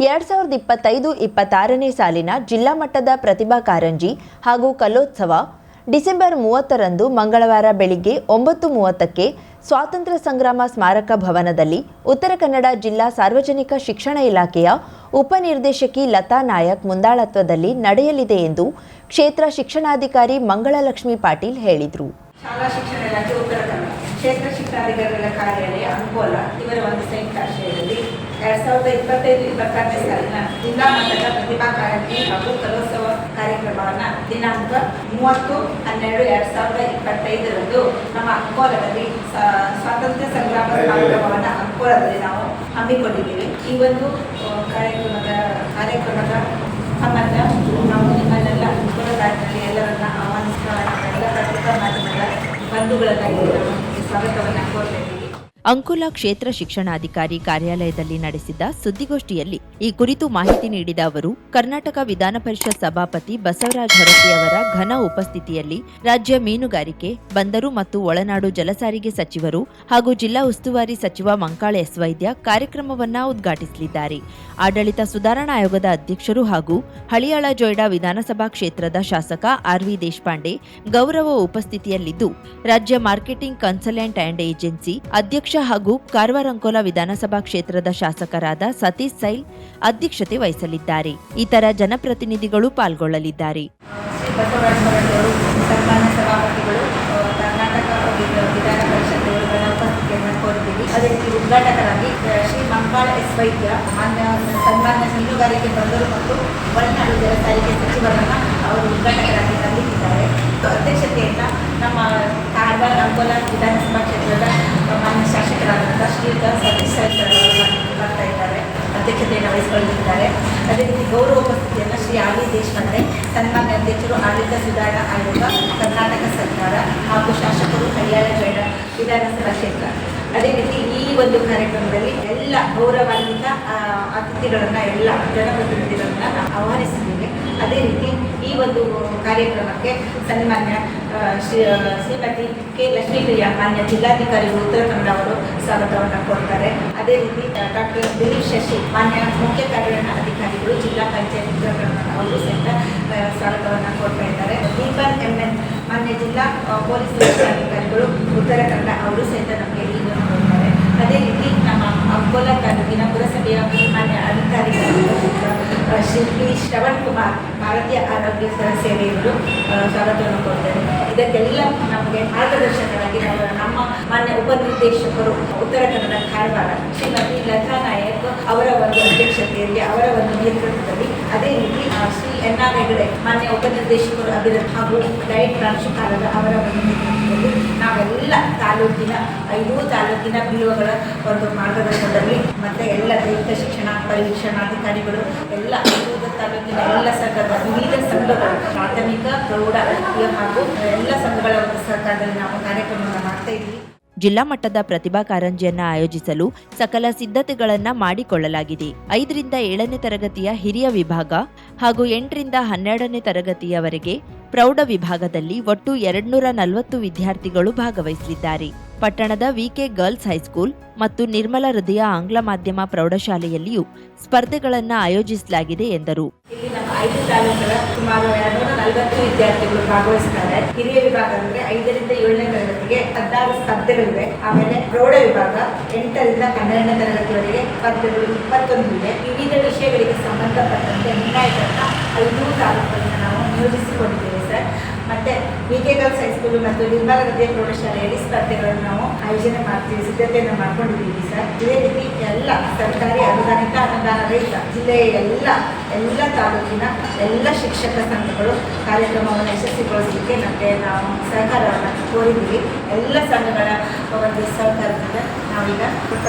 2025-26ನೇ ಸಾಲಿನ ಜಿಲ್ಲಾ ಮಟ್ಟದ ಪ್ರತಿಭಾ ಕಾರಂಜಿ ಹಾಗೂ ಕಲೋತ್ಸವ ಡಿಸೆಂಬರ್ 30ರಂದು ಮಂಗಳವಾರ ಬೆಳಿಗ್ಗೆ 9:30ಕ್ಕೆ ಸ್ವಾತಂತ್ರ್ಯ ಸಂಗ್ರಾಮ ಸ್ಮಾರಕ ಭವನದಲ್ಲಿ ಉತ್ತರ ಕನ್ನಡ ಜಿಲ್ಲಾ ಸಾರ್ವಜನಿಕ ಶಿಕ್ಷಣ ಇಲಾಖೆಯ ಉಪನಿರ್ದೇಶಕಿ ಲತಾ ನಾಯಕ್ ಮುಂದಾಳತ್ವದಲ್ಲಿ ನಡೆಯಲಿದೆ ಎಂದು ಕ್ಷೇತ್ರ ಶಿಕ್ಷಣಾಧಿಕಾರಿ ಮಂಗಳಲಕ್ಷ್ಮಿ ಪಾಟೀಲ್ ಹೇಳಿದರು. ಶಾಲಾ ಶಿಕ್ಷಣ ಇಲಾಖೆ ಉತ್ತರ ಕನ್ನಡ ಕ್ಷೇತ್ರ ಶಿಕ್ಷಣಾಧಿಕಾರಿಗಳ ಕಾರ್ಯಾಲಯ ಅಂಕೋಲ ಇವರ ಒಂದು ಸಂಯುಕ್ತ ಆಶ್ರಯದಲ್ಲಿ 2025-26ನೇ ಸಾಲಿನ ಜಿಲ್ಲಾ ಮಟ್ಟದ ಪ್ರತಿಭಾ ಕಾರಂಜಿ ಹಾಗೂ ಕಲೋತ್ಸವ ಕಾರ್ಯಕ್ರಮವನ್ನು ದಿನಾಂಕ 30/12/2025ರಂದು ನಮ್ಮ ಅಂಕೋಲದಲ್ಲಿ ಸ್ವಾತಂತ್ರ್ಯ ಸಂಗ್ರಾಮ ಸ್ಮಾರಕ ಭವನ ಅಂಕೋಲದಲ್ಲಿ ನಾವು ಹಮ್ಮಿಕೊಂಡಿದ್ದೀವಿ. ಈ ಒಂದು ಕಾರ್ಯಕ್ರಮದ ಸಂಬಂಧ ನಾವು ನಿಮ್ಮನ್ನೆಲ್ಲ ಅಂಕೋಲದಲ್ಲಿ ಎಲ್ಲರನ್ನ ಆಹ್ವಾನಿಸುವ ಎಲ್ಲ ಪತ್ರಿಕಾ ಮಾಧ್ಯಮದ ಬಂಧುಗಳನ್ನಾಗಿ ಸ್ವಾಗತವನ್ನು ಕೋರ್ತಿದ್ದೀವಿ. ಅಂಕೋಲ ಕ್ಷೇತ್ರ ಶಿಕ್ಷಣಾಧಿಕಾರಿ ಕಾರ್ಯಾಲಯದಲ್ಲಿ ನಡೆಸಿದ್ದ ಸುದ್ದಿಗೋಷ್ಠಿಯಲ್ಲಿ ಈ ಕುರಿತು ಮಾಹಿತಿ ನೀಡಿದ ಅವರು, ಕರ್ನಾಟಕ ವಿಧಾನ ಪರಿಷತ್ ಸಭಾಪತಿ ಬಸವರಾಜ ಹೊರಟ್ಟಿಯವರ ಘನ ಉಪಸ್ಥಿತಿಯಲ್ಲಿ ರಾಜ್ಯ ಮೀನುಗಾರಿಕೆ, ಬಂದರು ಮತ್ತು ಒಳನಾಡು ಜಲಸಾರಿಗೆ ಸಚಿವರು ಹಾಗೂ ಜಿಲ್ಲಾ ಉಸ್ತುವಾರಿ ಸಚಿವ ಮಂಕಾಳ ಎಸ್ ವೈದ್ಯ ಕಾರ್ಯಕ್ರಮವನ್ನು ಉದ್ಘಾಟಿಸಲಿದ್ದಾರೆ. ಆಡಳಿತ ಸುಧಾರಣಾ ಆಯೋಗದ ಅಧ್ಯಕ್ಷರು ಹಾಗೂ ಹಳಿಯಾಳ ಜೊಯ್ಡಾ ವಿಧಾನಸಭಾ ಕ್ಷೇತ್ರದ ಶಾಸಕ ಆರ್.ವಿ. ದೇಶಪಾಂಡೆ ಗೌರವ ಉಪಸ್ಥಿತಿಯಲ್ಲಿದ್ದು, ರಾಜ್ಯ ಮಾರ್ಕೆಟಿಂಗ್ ಕನ್ಸಲ್ಟೆಂಟ್ ಅಂಡ್ ಏಜೆನ್ಸಿ ಅಧ್ಯಕ್ಷ ಹಾಗೂ ಕಾರವಾರ ಅಂಕೋಲ ವಿಧಾನಸಭಾ ಕ್ಷೇತ್ರದ ಶಾಸಕರಾದ ಸತೀಶ್ ಸೈಲ್ ಅಧ್ಯಕ್ಷತೆ ವಹಿಸಲಿದ್ದಾರೆ. ಇತರ ಜನಪ್ರತಿನಿಧಿಗಳು ಪಾಲ್ಗೊಳ್ಳಲಿದ್ದಾರೆ. ಅದೇ ರೀತಿ ಉದ್ಘಾಟಕರಾಗಿ ಶ್ರೀ ಮಂಕಾಳ ಎಸ್ ವೈದ್ಯ, ಸನ್ಮಾನ್ಯ ಮೀನುಗಾರಿಕೆ, ಬಂದರು ಮತ್ತು ಒಳನಾಡು ಜಲಸಾರಿಗೆ ಸಚಿವರನ್ನು ಅವರು ಉದ್ಘಾಟಕರಾಗಿ ತಂದಿದ್ದಾರೆ. ಅಧ್ಯಕ್ಷತೆಯನ್ನು ನಮ್ಮ ಕಾರವಾರ ಅಂಕೋಲ ವಿಧಾನಸಭಾ ಕ್ಷೇತ್ರದ ಮಾನ್ಯ ಶಾಸಕರಾದಂಥ ಶ್ರೀಯುತ ಸತೀಶ್ ಸೈಲ್ ಮಾಡ್ತಾ ಇದ್ದಾರೆ, ಅಧ್ಯಕ್ಷತೆಯನ್ನು ವಹಿಸಿಕೊಳ್ಳಲಿದ್ದಾರೆ. ಅದೇ ರೀತಿ ಗೌರವ ಉಪಸ್ಥಿತಿಯನ್ನು ಶ್ರೀ ಆರ್.ವಿ. ದೇಶಪಾಂಡೆ, ಸನ್ಮಾನ್ಯ ಅಧ್ಯಕ್ಷರು, ಆಡಳಿತ ಸುಧಾರಣಾ ಆಯೋಗ, ಕರ್ನಾಟಕ ಸರ್ಕಾರ ಹಾಗೂ ಶಾಸಕರು, ಹಳಿಯಾಳ ಜೊಯ್ಡಾ ವಿಧಾನಸಭಾ ಕ್ಷೇತ್ರ. ಅದೇ ರೀತಿ ಈ ಒಂದು ಕಾರ್ಯಕ್ರಮದಲ್ಲಿ ಎಲ್ಲ ಗೌರವಾನ್ವಿತ ಅತಿಥಿಗಳನ್ನು, ಎಲ್ಲ ಜನಪ್ರತಿನಿಧಿಗಳನ್ನು ನಾವು ಆಹ್ವಾನಿಸಿದ್ದೇವೆ. ಅದೇ ರೀತಿ ಈ ಒಂದು ಕಾರ್ಯಕ್ರಮಕ್ಕೆ ಸನ್ಮಾನ್ಯ ಶ್ರೀಮತಿ ಕೆ. ಲಕ್ಷ್ಮೀಪ್ರಿಯ, ಮಾನ್ಯ ಜಿಲ್ಲಾಧಿಕಾರಿಗಳು ಉತ್ತರ ಕನ್ನಡ ಅವರು ಸ್ವಾಗತವನ್ನು ಕೊಡ್ತಾರೆ. ಅದೇ ರೀತಿ ಡಾಕ್ಟರ್ ದಿಲೀಪ್ ಶಶಿ, ಮಾನ್ಯ ಮುಖ್ಯ ಕಾರ್ಯನಿರ್ವಹಣಾಧಿಕಾರಿಗಳು, ಜಿಲ್ಲಾ ಪಂಚಾಯತ್ ಉತ್ತರ ಕನ್ನಡ ಅವರು ಸಹಿತ ಸ್ವಾಗತವನ್ನು ಕೊಡ್ತಾ ಇದ್ದಾರೆ. ದೀಪನ್ ಎಂ.ಎನ್, ಮಾನ್ಯ ಜಿಲ್ಲಾ ಪೊಲೀಸ್ ವರಿಷ್ಠಾಧಿಕಾರಿಗಳು ಉತ್ತರ ಕನ್ನಡ ಅವರು ಸಹಿತ ನಮಗೆ ಈಗನ್ನು ಕೊಡ್ತಾರೆ. ಅದೇ ರೀತಿ ನಮ್ಮ ಅಂಕೋಲ ತಾಲೂಕಿನ ಪುರಸಭೆಯ ಮಾನ್ಯ ಅಧಿಕಾರಿಗಳು ಶ್ರೀ ಪಿ. ಶ್ರವಣ್ ಕುಮಾರ್, ಭಾರತೀಯ ಆರೋಗ್ಯ ಸೇವೆಯವರು ಸ್ವಾಗತವನ್ನು ಕೊಡ್ತಾರೆ. ಇದಕ್ಕೆಲ್ಲ ನಮಗೆ ಮಾರ್ಗದರ್ಶಕರಾಗಿ ನಮ್ಮ ಮಾನ್ಯ ಉಪನಿರ್ದೇಶಕರು ಉತ್ತರ ಕನ್ನಡ ಕಾರವಾರ ಶ್ರೀಮತಿ ಲತಾ ನಾಯಕ್ ಅವರ ಒಂದು ಅಧ್ಯಕ್ಷತೆಯಲ್ಲಿ, ಅವರ ಒಂದು ನೇತೃತ್ವದಲ್ಲಿ, ಅದೇ ರೀತಿ ಶ್ರೀ ಎನ್.ಆರ್. ಹೆಗಡೆ, ಮಾನ್ಯ ಉಪನಿರ್ದೇಶಕರು ಅಭಿವೃದ್ಧಿ ಹಾಗೂ ಡೈಟ್ ಪ್ರಾಂಶುಪಾಲರ ಅವರ ಒಂದು ನೇತೃತ್ವದಲ್ಲಿ ನಾವೆಲ್ಲ ತಾಲೂಕಿನ 5 ತಾಲೂಕಿನ ಪಿಒಗಳ ಒಂದು ಮಾರ್ಗದರ್ಶನದಲ್ಲಿ ಮತ್ತು ಎಲ್ಲ ದೈಹಿಕ ಶಿಕ್ಷಣ ಪರಿವೀಕ್ಷಣಾಧಿಕಾರಿಗಳು, ಎಲ್ಲ 5 ತಾಲೂಕಿನ ಎಲ್ಲ ಸಂಘದ ವಿವಿಧ ಸಂಘಗಳು, ಪ್ರಾಥಮಿಕ, ಪ್ರೌಢ ಹಾಗೂ ಎಲ್ಲ ಸಂಘಗಳ ಒಂದು ಸಹಕಾರದಲ್ಲಿ ನಾವು ಕಾರ್ಯಕ್ರಮವನ್ನು ಮಾಡ್ತಾ ಇದ್ದೀವಿ. ಜಿಲ್ಲಾ ಮಟ್ಟದ ಪ್ರತಿಭಾ ಕಾರಂಜಿಯನ್ನು ಆಯೋಜಿಸಲು ಸಕಲ ಸಿದ್ಧತೆಗಳನ್ನು ಮಾಡಿಕೊಳ್ಳಲಾಗಿದೆ. 5ರಿಂದ 7ನೇ ತರಗತಿಯ ಹಿರಿಯ ವಿಭಾಗ ಹಾಗೂ 8ರಿಂದ 12ನೇ ತರಗತಿಯವರೆಗೆ ಪ್ರೌಢ ವಿಭಾಗದಲ್ಲಿ ಒಟ್ಟು 240 ವಿದ್ಯಾರ್ಥಿಗಳು ಭಾಗವಹಿಸಲಿದ್ದಾರೆ. ಪಟ್ಟಣದ ವಿಕೆ ಗರ್ಲ್ಸ್ ಹೈಸ್ಕೂಲ್ ಮತ್ತು ನಿರ್ಮಲ ಹೃದಯ ಆಂಗ್ಲ ಮಾಧ್ಯಮ ಪ್ರೌಢಶಾಲೆಯಲ್ಲಿಯೂ ಸ್ಪರ್ಧೆಗಳನ್ನು ಆಯೋಜಿಸಲಾಗಿದೆ ಎಂದರು. ಇಲ್ಲಿ ನಮ್ಮ 5 ತಾಲೂಕುಗಳ ಸುಮಾರು 240 ವಿದ್ಯಾರ್ಥಿಗಳು ಭಾಗವಹಿಸುತ್ತಾರೆ. ಹಿರಿಯ ವಿಭಾಗ ಅಂದರೆ 5ರಿಂದ 7ನೇ ತರಗತಿಗೆ 16 ಸ್ಪರ್ಧೆಗಳಿವೆ. ಆಮೇಲೆ ಪ್ರೌಢ ವಿಭಾಗ 8ರಿಂದ 12ನೇ ತರಗತಿವರೆಗೆ ಸ್ಪರ್ಧೆಗಳು 21 ಇವೆ. ವಿವಿಧ ವಿಷಯಗಳಿಗೆ ಸಂಬಂಧಪಟ್ಟಂತೆ ನಿರ್ಣಾಯಕರನ್ನ 5 ತಾಲೂಕುಗಳನ್ನು ನಾವು ನಿಯೋಜಿಸಿಕೊಂಡಿದ್ದೇವೆ ಸರ್. ಮತ್ತೆ ವಿಕೆ ಗರ್ಲ್ಸ್ ಹೈಸ್ಕೂಲ್ ಮತ್ತು ನಿರ್ಮಲ ಹೃದಯ ಪ್ರೌಢಶಾಲೆಯಲ್ಲಿ ಸ್ಪರ್ಧೆಗಳನ್ನು ನಾವು ಆಯೋಜನೆ ಮಾಡ್ತೀವಿ, ಸಿದ್ಧತೆಯನ್ನು ಮಾಡ್ಕೊಂಡಿದ್ದೀವಿ ಸರ್. ಇದೇ ರೀತಿ ಎಲ್ಲ ಸರ್ಕಾರಿ ಅನುದಾನಿತ, ಅನುದಾನ ರಹಿತ ಜಿಲ್ಲೆಯ ಎಲ್ಲ ತಾಲೂಕಿನ ಎಲ್ಲ ಶಿಕ್ಷಕ ಸಂಘಗಳು ಕಾರ್ಯಕ್ರಮವನ್ನು ಯಶಸ್ವಿಗೊಳಿಸಲಿಕ್ಕೆ ಮತ್ತೆ ನಾವು ಸಹಕಾರವನ್ನು ಕೋರಿದ್ದೀವಿ. ಎಲ್ಲ ಸಂಘಗಳ ಒಂದು ಸಹಕಾರದಿಂದ ನಾವೀಗ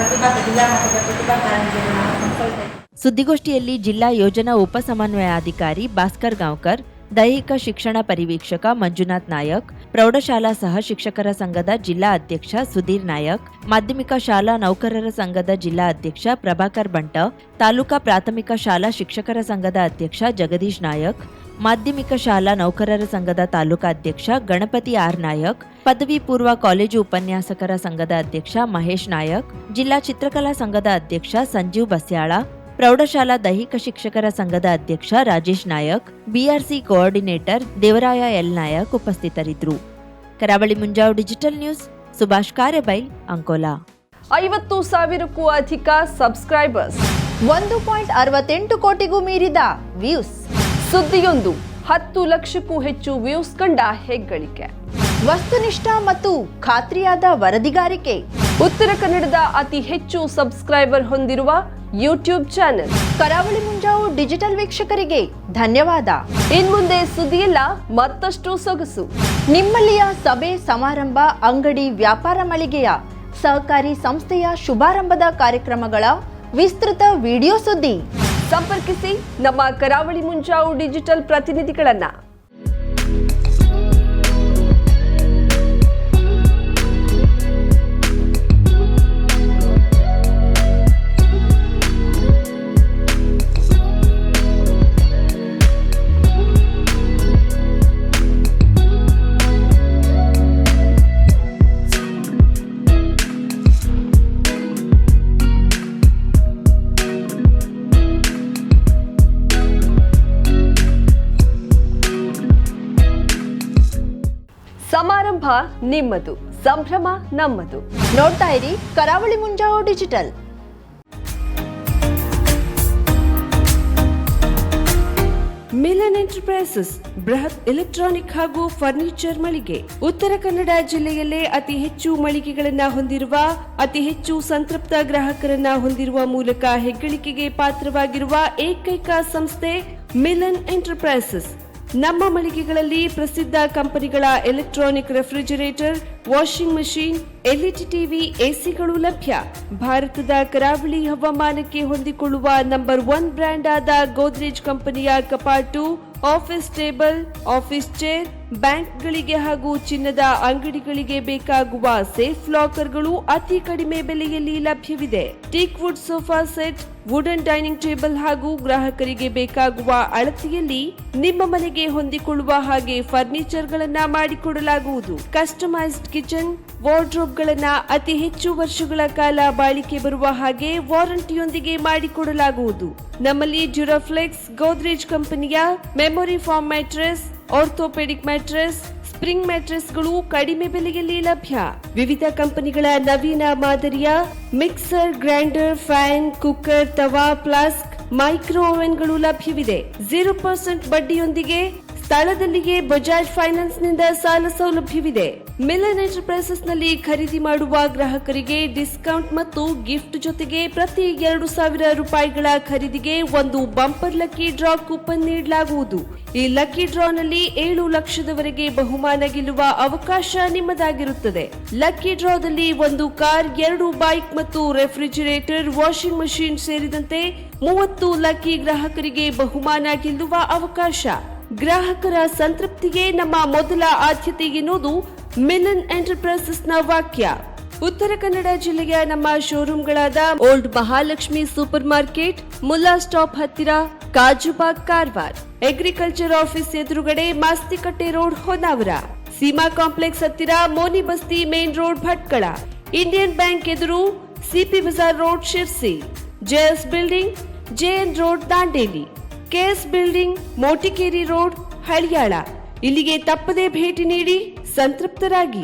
ಜಿಲ್ಲಾ ಮಟ್ಟದ ಪ್ರತಿಭಾ ಕಾರಂಜಿಯನ್ನು ನಾವು ಹಮ್ಮಿಕೊಳ್ತಾ ಇದ್ದೀವಿ. ಸುದ್ದಿಗೋಷ್ಠಿಯಲ್ಲಿ ಜಿಲ್ಲಾ ಯೋಜನಾ ಉಪ ಸಮನ್ವಯಾಧಿಕಾರಿ ಭಾಸ್ಕರ್ ಗಾಂವ್ಕರ್, ದೈಹಿಕ ಶಿಕ್ಷಣ ಪರಿವೀಕ್ಷಕ ಮಂಜುನಾಥ್ ನಾಯಕ್, ಪ್ರೌಢಶಾಲಾ ಸಹ ಶಿಕ್ಷಕರ ಸಂಘದ ಜಿಲ್ಲಾ ಅಧ್ಯಕ್ಷ ಸುಧೀರ್ ನಾಯಕ್, ಮಾಧ್ಯಮಿಕ ಶಾಲಾ ನೌಕರರ ಸಂಘದ ಜಿಲ್ಲಾ ಅಧ್ಯಕ್ಷ ಪ್ರಭಾಕರ್ ಬಂಟ, ತಾಲೂಕಾ ಪ್ರಾಥಮಿಕ ಶಾಲಾ ಶಿಕ್ಷಕರ ಸಂಘದ ಅಧ್ಯಕ್ಷ ಜಗದೀಶ್ ನಾಯಕ್, ಮಾಧ್ಯಮಿಕ ಶಾಲಾ ನೌಕರರ ಸಂಘದ ತಾಲೂಕಾ ಅಧ್ಯಕ್ಷ ಗಣಪತಿ ಆರ್ ನಾಯಕ್, ಪದವಿ ಪೂರ್ವ ಕಾಲೇಜು ಉಪನ್ಯಾಸಕರ ಸಂಘದ ಅಧ್ಯಕ್ಷ ಮಹೇಶ್ ನಾಯಕ್, ಜಿಲ್ಲಾ ಚಿತ್ರಕಲಾ ಸಂಘದ ಅಧ್ಯಕ್ಷ ಸಂಜೀವ್ ಬಸ್ಯಾಳ, ಪ್ರೌಢಶಾಲಾ ದೈಹಿಕ ಶಿಕ್ಷಕರ ಸಂಘದ ಅಧ್ಯಕ್ಷ Rajesh Nayak, BRC coordinator Devaraya L Nayak ಉಪಸ್ಥಿತರಿದ್ದರು. Karavali Munjavu digital news, Subhash Karebail, Ankola. 50,000ಕ್ಕೂ ಅಧಿಕ ಸಬ್ಸ್ಕ್ರೈಬರ್ಸ್, 1.68 ಕೋಟಿಗೂ ಮೀರಿದ ವ್ಯೂಸ್. ಸುದ್ದಿಯೊಂದು 10 ಲಕ್ಷಕ್ಕೂ ಹೆಚ್ಚು ವ್ಯೂಸ್ ಕಂಡ ಹೆಗ್ಗಳಿಕೆ. ವಸ್ತುನಿಷ್ಠ ಮತ್ತು ಖಾತ್ರಿಯಾದ ವರದಿಗಾರಿಕೆ. ಉತ್ತರ ಕನ್ನಡದ ಅತಿ ಹೆಚ್ಚು ಸಬ್ಸ್ಕ್ರೈಬರ್ ಹೊಂದಿರುವ ಯೂಟ್ಯೂಬ್ ಚಾನೆಲ್ ಕರಾವಳಿ ಮುಂಜಾವು ಡಿಜಿಟಲ್ ವೀಕ್ಷಕರಿಗೆ ಧನ್ಯವಾದ. ಇನ್ಮುಂದೆ ಸುದ್ದಿಯೆಲ್ಲ ಮತ್ತಷ್ಟು ಸೊಗಸು. ನಿಮ್ಮಲ್ಲಿಯ ಸಭೆ ಸಮಾರಂಭ, ಅಂಗಡಿ, ವ್ಯಾಪಾರ ಮಳಿಗೆಯ ಸಹಕಾರಿ ಸಂಸ್ಥೆಯ ಶುಭಾರಂಭದ ಕಾರ್ಯಕ್ರಮಗಳ ವಿಸ್ತೃತ ವಿಡಿಯೋ ಸುದ್ದಿ. ಸಂಪರ್ಕಿಸಿ ನಮ್ಮ ಕರಾವಳಿ ಮುಂಜಾವು ಡಿಜಿಟಲ್ ಪ್ರತಿನಿಧಿಗಳನ್ನ. ಸಮಾರಂಭ ನಿಮ್ಮದು, ಸಂಭ್ರಮ ನಮ್ಮದು. ನೋಡ್ತಾ ಇರಿ ಕರಾವಳಿ ಮುಂಜಾವು ಡಿಜಿಟಲ್. ಮಿಲನ್ ಎಂಟರ್ಪ್ರೈಸಸ್ ಬೃಹತ್ ಎಲೆಕ್ಟ್ರಾನಿಕ್ ಹಾಗೂ ಫರ್ನಿಚರ್ ಮಳಿಗೆ. ಉತ್ತರ ಕನ್ನಡ ಜಿಲ್ಲೆಯಲ್ಲೇ ಅತಿ ಹೆಚ್ಚು ಮಳಿಗೆಗಳನ್ನ ಹೊಂದಿರುವ, ಅತಿ ಹೆಚ್ಚು ಸಂತೃಪ್ತ ಗ್ರಾಹಕರನ್ನ ಹೊಂದಿರುವ ಮೂಲಕ ಹೆಗ್ಗಳಿಕೆಗೆ ಪಾತ್ರವಾಗಿರುವ ಏಕೈಕ ಸಂಸ್ಥೆ ಮಿಲನ್ ಎಂಟರ್ಪ್ರೈಸಸ್. ನಮ್ಮ ಮಳಿಗೆಗಳಲ್ಲಿ ಪ್ರಸಿದ್ಧ ಕಂಪನಿಗಳ electronic refrigerator, washing machine, LED TV, ಎಸಿಗಳು ಲಭ್ಯ. ಭಾರತದ ಕರಾವಳಿ ಹವಾಮಾನಕ್ಕೆ ಹೊಂದಿಕೊಳ್ಳುವ ನಂಬರ್ 1 ಬ್ರ್ಯಾಂಡ್ ಆದ ಗೋದ್ರೇಜ್ ಕಂಪನಿಯ ಕಪಾಟು, ಆಫೀಸ್ ಟೇಬಲ್, ಆಫೀಸ್ ಚೇರ್, ಬ್ಯಾಂಕ್ಗಳಿಗೆ ಹಾಗೂ ಚಿನ್ನದ ಅಂಗಡಿಗಳಿಗೆ ಬೇಕಾಗುವ ಸೇಫ್ ಲಾಕರ್ಗಳು ಅತಿ ಕಡಿಮೆ ಬೆಲೆಯಲ್ಲಿ ಲಭ್ಯವಿದೆ. Teak wood sofa set, wooden dining table ಹಾಗೂ ಗ್ರಾಹಕರಿಗೆ ಬೇಕಾಗುವ ಅಳತೆಯಲ್ಲಿ ನಿಮ್ಮ ಮನೆಗೆ ಹೊಂದಿಕೊಳ್ಳುವ ಹಾಗೆ ಫರ್ನಿಚರ್ ಗಳನ್ನ ಮಾಡಿಕೊಡಲಾಗುವುದು. ಕಸ್ಟಮೈಸ್ಡ್ ಕಿಚನ್, ವಾರ್ಡ್ರೋಬ್ ಗಳನ್ನ ಅತಿ ಹೆಚ್ಚು ವರ್ಷಗಳ ಕಾಲ ಬಾಳಿಕೆ ಬರುವ ಹಾಗೆ ವಾರಂಟಿಯೊಂದಿಗೆ ಮಾಡಿಕೊಡಲಾಗುವುದು. ನಮ್ಮಲ್ಲಿ ಡ್ಯೂರಾಫ್ಲೆಕ್ಸ್, ಗೋದ್ರೇಜ್ ಕಂಪನಿಯ memory foam mattress, orthopaedic mattress, spring ಮ್ಯಾಟ್ರೆಸ್ಗಳು ಕಡಿಮೆ ಬೆಲೆಯಲ್ಲಿ ಲಭ್ಯ. ವಿವಿಧ ಕಂಪನಿಗಳ ನವೀನ ಮಾದರಿಯ ಮಿಕ್ಸರ್, ಗ್ರೈಂಡರ್, ಫ್ಯಾನ್, ಕುಕ್ಕರ್, ತವಾ, ಫ್ಲಾಸ್ಕ್, ಮೈಕ್ರೋ ಓವೆನ್ಗಳು ಲಭ್ಯವಿದೆ. 0% ಬಡ್ಡಿಯೊಂದಿಗೆ ಸ್ಥಳದಲ್ಲಿಯೇ ಬಜಾಜ್ ಫೈನಾನ್ಸ್ ನಿಂದ ಸಾಲ ಸೌಲಭ್ಯವಿದೆ. ಮಿಲನ್ ಎಂಟರ್ಪ್ರೈಸಸ್ ನಲ್ಲಿ ಖರೀದಿ ಮಾಡುವ ಗ್ರಾಹಕರಿಗೆ ಡಿಸ್ಕೌಂಟ್ ಮತ್ತು ಗಿಫ್ಟ್ ಜೊತೆಗೆ ಪ್ರತಿ 2,000 ರೂಪಾಯಿಗಳ ಖರೀದಿಗೆ ಒಂದು ಬಂಪರ್ ಲಕ್ಕಿ ಡ್ರಾ ಕೂಪನ್ ನೀಡಲಾಗುವುದು. ಈ ಲಕ್ಕಿ ಡ್ರಾ ನಲ್ಲಿ 7 ಲಕ್ಷದವರೆಗೆ ಬಹುಮಾನ ಗೆಲ್ಲುವ ಅವಕಾಶ ನಿಮ್ಮದಾಗಿರುತ್ತದೆ. ಲಕ್ಕಿ ಡ್ರಾದಲ್ಲಿ 1 ಕಾರ್, 2 ಬೈಕ್ ಮತ್ತು ರೆಫ್ರಿಜರೇಟರ್, ವಾಷಿಂಗ್ ಮಷೀನ್ ಸೇರಿದಂತೆ 30 ಲಕ್ಕಿ ಗ್ರಾಹಕರಿಗೆ ಬಹುಮಾನ ಗೆಲ್ಲುವ ಅವಕಾಶ. ಗ್ರಾಹಕರ ಸಂತೃಪ್ತಿಗೆ ನಮ್ಮ ಮೊದಲ ಆದ್ಯತೆ ಎನ್ನುವುದು ಮಿಲನ್ ಎಂಟರ್ಪ್ರೈಸಸ್ ನ ವಾಕ್ಯ. ಉತ್ತರ ಕನ್ನಡ ಜಿಲ್ಲೆಯ ನಮ್ಮ ಶೋರೂಮ್ಗಳಾದ old Mahalakshmi super market, Mulla stop ಹತ್ತಿರ, ಕಾಜುಬಾಗ್, ಕಾರವಾರ, ಅಗ್ರಿಕಲ್ಚರ್ ಆಫೀಸ್ ಎದುರುಗಡೆ, ಮಾಸ್ತಿಕಟ್ಟೆ ರೋಡ್, ಹೊನ್ನಾವರ, ಸೀಮಾ ಕಾಂಪ್ಲೆಕ್ಸ್ ಹತ್ತಿರ, Moni Basti main road, Bhatkal, Indian bank ಎದುರು, CP Bazar road, Sirsi, JS building, JN road, Dandeli, KS building, Motikeri road, Haliyal. ಇಲ್ಲಿಗೆ ತಪ್ಪದೇ ಭೇಟಿ ನೀಡಿ ಸಂತೃಪ್ತರಾಗಿ.